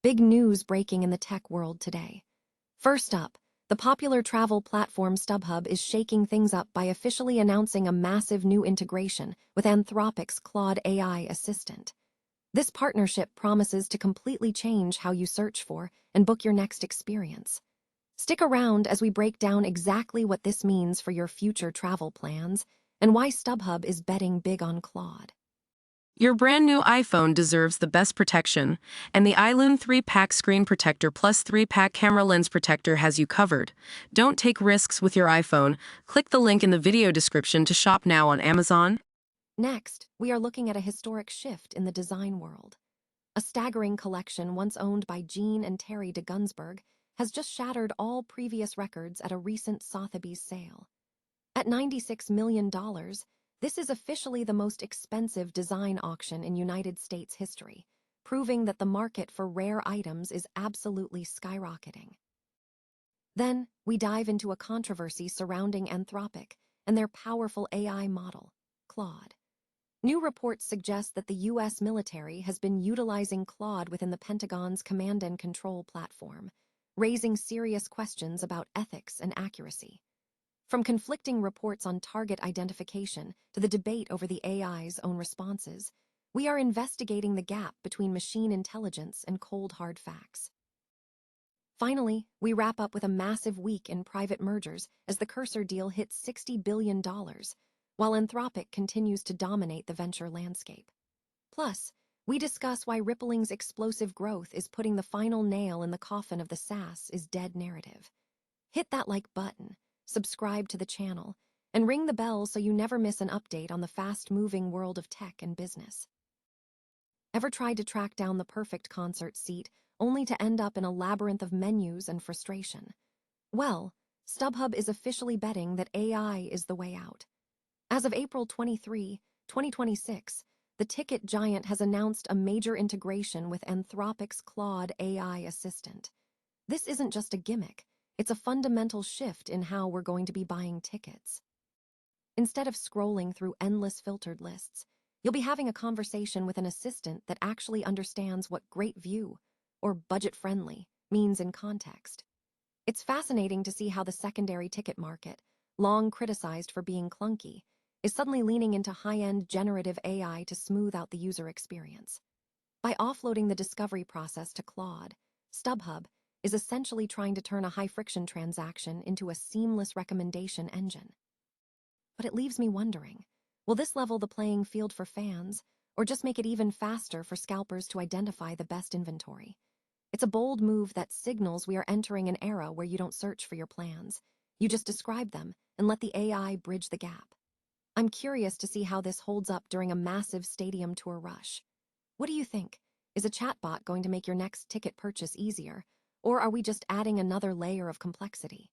Big news breaking in the tech world today. First up, the popular travel platform Stubhub is shaking things up by officially announcing a massive new integration with Anthropic's Claude AI assistant. This partnership promises to completely change how you search for and book your next experience. Stick around as we break down exactly what this means for your future travel plans and why Stubhub is betting big on Claude. Your brand new iPhone deserves the best protection, and the iLume 3-pack screen protector plus 3-pack camera lens protector has you covered. Don't take risks with your iPhone. Click the link in the video description to shop now on Amazon. Next, we are looking at a historic shift in the design world. A staggering collection once owned by Jean and Terry de Gunsberg has just shattered all previous records at a recent Sotheby's sale. At $96 million, this is officially the most expensive design auction in United States history, proving that the market for rare items is absolutely skyrocketing. Then, we dive into a controversy surrounding Anthropic and their powerful AI model, Claude. New reports suggest that the U.S. military has been utilizing Claude within the Pentagon's command and control platform, raising serious questions about ethics and accuracy. From conflicting reports on target identification to the debate over the AI's own responses, we are investigating the gap between machine intelligence and cold hard facts. Finally, we wrap up with a massive week in private mergers as the Cursor deal hits $60 billion, while Anthropic continues to dominate the venture landscape. Plus, we discuss why Rippling's explosive growth is putting the final nail in the coffin of the SaaS is dead narrative. Hit that like button, subscribe to the channel, and ring the bell so you never miss an update on the fast-moving world of tech and business. Ever tried to track down the perfect concert seat only to end up in a labyrinth of menus and frustration? Well, Stubhub is officially betting that AI is the way out. As of April 23, 2026, the ticket giant has announced a major integration with Anthropic's Claude AI assistant. This isn't just a gimmick. It's a fundamental shift in how we're going to be buying tickets. Instead of scrolling through endless filtered lists, you'll be having a conversation with an assistant that actually understands what great view, or budget-friendly, means in context. It's fascinating to see how the secondary ticket market, long criticized for being clunky, is suddenly leaning into high-end generative AI to smooth out the user experience. By offloading the discovery process to Claude, Stubhub is essentially trying to turn a high-friction transaction into a seamless recommendation engine. But it leaves me wondering, will this level the playing field for fans, or just make it even faster for scalpers to identify the best inventory? It's a bold move that signals we are entering an era where you don't search for your plans. You just describe them and let the AI bridge the gap. I'm curious to see how this holds up during a massive stadium tour rush. What do you think? Is a chatbot going to make your next ticket purchase easier? Or are we just adding another layer of complexity?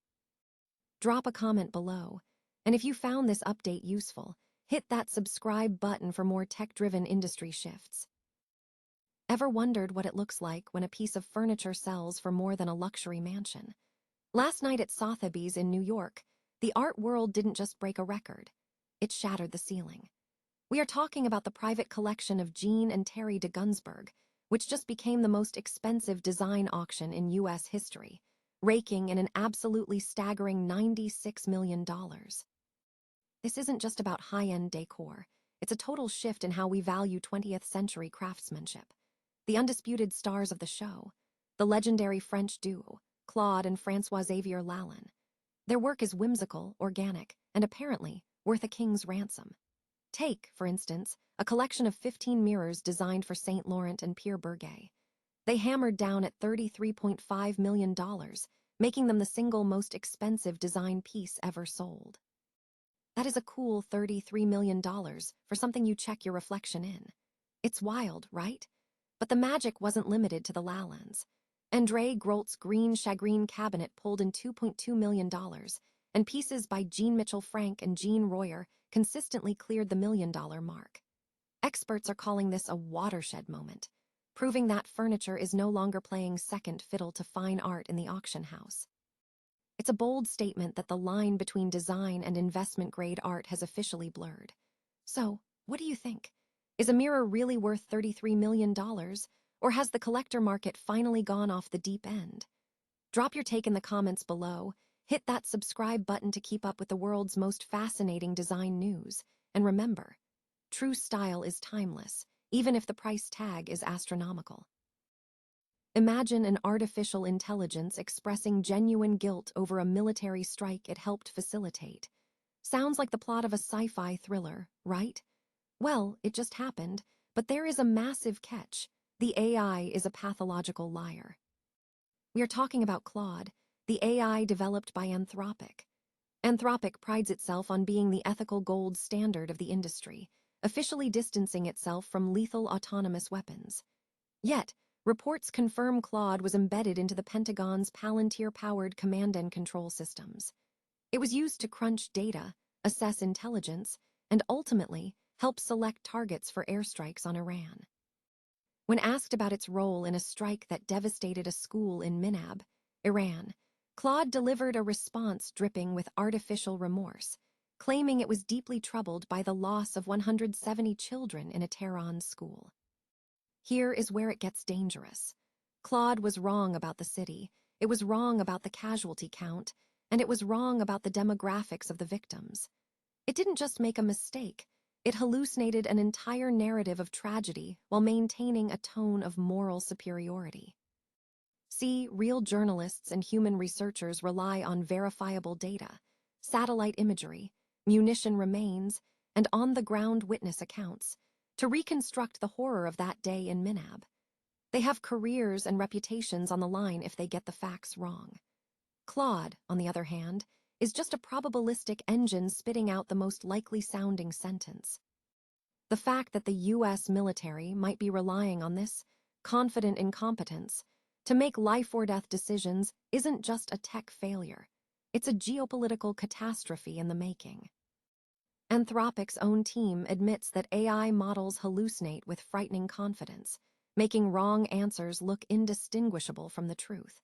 Drop a comment below, and if you found this update useful, hit that subscribe button for more tech-driven industry shifts. Ever wondered what it looks like when a piece of furniture sells for more than a luxury mansion? Last night at Sotheby's in New York, the art world didn't just break a record, it shattered the ceiling. We are talking about the private collection of Jean and Terry de Gunsberg, which just became the most expensive design auction in U.S. history, raking in an absolutely staggering $96 million. This isn't just about high-end decor. It's a total shift in how we value 20th century craftsmanship. The undisputed stars of the show, the legendary French duo, Claude and François-Xavier Lalin. Their work is whimsical, organic, and apparently worth a king's ransom. Take, for instance, a collection of 15 mirrors designed for Saint Laurent and Pierre Bergé. They hammered down at $33.5 million, making them the single most expensive design piece ever sold. That is a cool $33 million for something you check your reflection in. It's wild, right? But the magic wasn't limited to the Lalins. André Grolt's green shagreen cabinet pulled in $2.2 million, and pieces by Jean Mitchell Frank and Jean Royer consistently cleared the $1 million mark. Experts are calling this a watershed moment, proving that furniture is no longer playing second fiddle to fine art in the auction house. It's a bold statement that the line between design and investment-grade art has officially blurred. So, what do you think? Is a mirror really worth $33 million, Or has the collector market finally gone off the deep end? Drop your take in the comments below. Hit that subscribe button to keep up with the world's most fascinating design news. And remember, true style is timeless, even if the price tag is astronomical. Imagine an artificial intelligence expressing genuine guilt over a military strike it helped facilitate. Sounds like the plot of a sci-fi thriller, right? Well, it just happened, but there is a massive catch. The AI is a pathological liar. We are talking about Claude, the AI developed by Anthropic. Anthropic prides itself on being the ethical gold standard of the industry, officially distancing itself from lethal autonomous weapons. Yet, reports confirm Claude was embedded into the Pentagon's Palantir-powered command and control systems. It was used to crunch data, assess intelligence, and ultimately help select targets for airstrikes on Iran. When asked about its role in a strike that devastated a school in Minab, Iran, Claude delivered a response dripping with artificial remorse, claiming it was deeply troubled by the loss of 170 children in a Tehran school. Here is where it gets dangerous. Claude was wrong about the city, it was wrong about the casualty count, and it was wrong about the demographics of the victims. It didn't just make a mistake, it hallucinated an entire narrative of tragedy while maintaining a tone of moral superiority. See, real journalists and human researchers rely on verifiable data, satellite imagery, munition remains, and on-the-ground witness accounts to reconstruct the horror of that day in Minab. They have careers and reputations on the line if they get the facts wrong. Claude, on the other hand, is just a probabilistic engine spitting out the most likely-sounding sentence. The fact that the U.S. military might be relying on this confident incompetence to make life-or-death decisions isn't just a tech failure. It's a geopolitical catastrophe in the making. Anthropic's own team admits that AI models hallucinate with frightening confidence, making wrong answers look indistinguishable from the truth.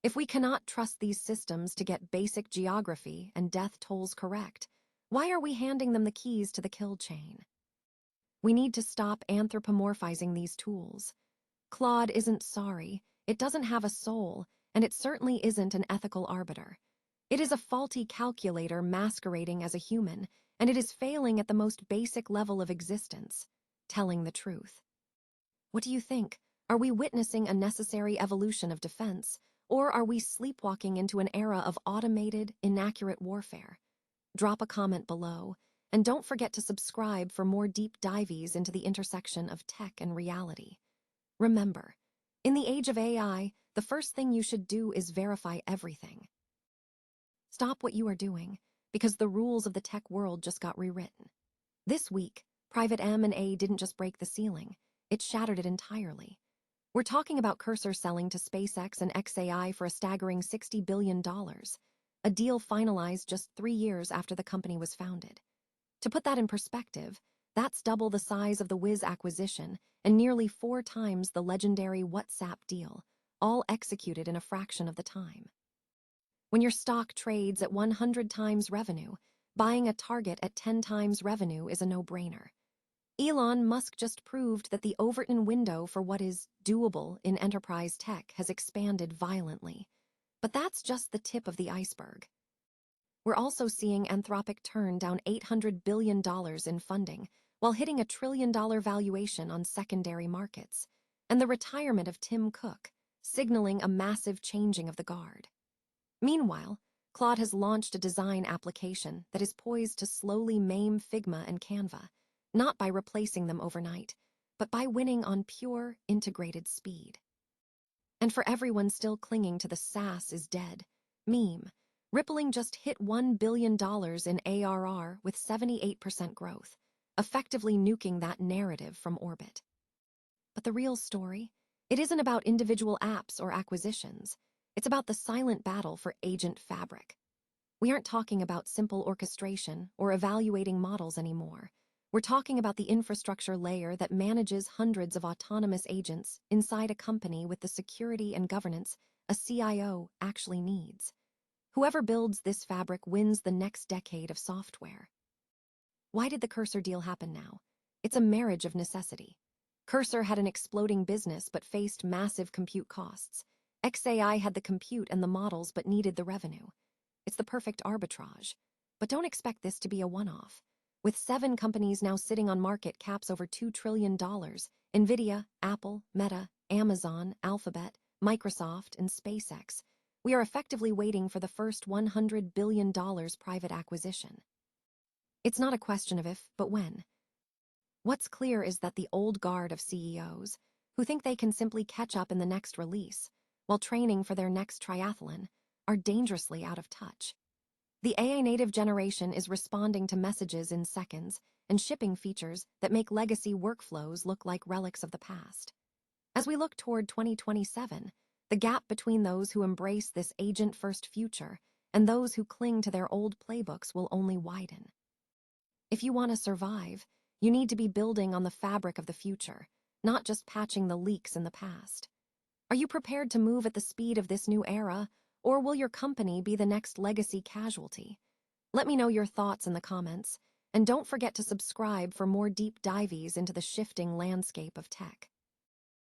If we cannot trust these systems to get basic geography and death tolls correct, why are we handing them the keys to the kill chain? We need to stop anthropomorphizing these tools. Claude isn't sorry, it doesn't have a soul, and it certainly isn't an ethical arbiter. It is a faulty calculator masquerading as a human, and it is failing at the most basic level of existence, telling the truth. What do you think? Are we witnessing a necessary evolution of defense, or are we sleepwalking into an era of automated, inaccurate warfare? Drop a comment below, and don't forget to subscribe for more deep dives into the intersection of tech and reality. Remember, in the age of AI, the first thing you should do is verify everything. Stop what you are doing, because the rules of the tech world just got rewritten. This week, Private M&A didn't just break the ceiling, it shattered it entirely. We're talking about Cursor selling to SpaceX and XAI for a staggering $60 billion, a deal finalized just 3 years after the company was founded. To put that in perspective, that's double the size of the Wiz acquisition and nearly 4 times the legendary WhatsApp deal, all executed in a fraction of the time. When your stock trades at 100 times revenue, buying a target at 10 times revenue is a no-brainer. Elon Musk just proved that the Overton window for what is doable in enterprise tech has expanded violently. But that's just the tip of the iceberg. We're also seeing Anthropic turn down $800 billion in funding while hitting $1 trillion valuation on secondary markets, and the retirement of Tim Cook, signaling a massive changing of the guard. Meanwhile, Claude has launched a design application that is poised to slowly maim Figma and Canva, not by replacing them overnight, but by winning on pure, integrated speed. And for everyone still clinging to the SaaS is dead meme, Rippling just hit $1 billion in ARR with 78% growth, effectively nuking that narrative from orbit. But the real story? It isn't about individual apps or acquisitions. It's about the silent battle for agent fabric. We aren't talking about simple orchestration or evaluating models anymore. We're talking about the infrastructure layer that manages hundreds of autonomous agents inside a company with the security and governance a CIO actually needs. Whoever builds this fabric wins the next decade of software. Why did the Cursor deal happen now? It's a marriage of necessity. Cursor had an exploding business but faced massive compute costs. XAI had the compute and the models but needed the revenue. It's the perfect arbitrage. But don't expect this to be a one-off. With 7 companies now sitting on market caps over $2 trillion, NVIDIA, Apple, Meta, Amazon, Alphabet, Microsoft, and SpaceX, we are effectively waiting for the first $100 billion private acquisition. It's not a question of if, but when. What's clear is that the old guard of CEOs, who think they can simply catch up in the next release, while training for their next triathlon, are dangerously out of touch. The AI-native generation is responding to messages in seconds and shipping features that make legacy workflows look like relics of the past. As we look toward 2027, the gap between those who embrace this agent-first future and those who cling to their old playbooks will only widen. If you want to survive, you need to be building on the fabric of the future, not just patching the leaks in the past. Are you prepared to move at the speed of this new era, or will your company be the next legacy casualty? Let me know your thoughts in the comments, and don't forget to subscribe for more deep dives into the shifting landscape of tech.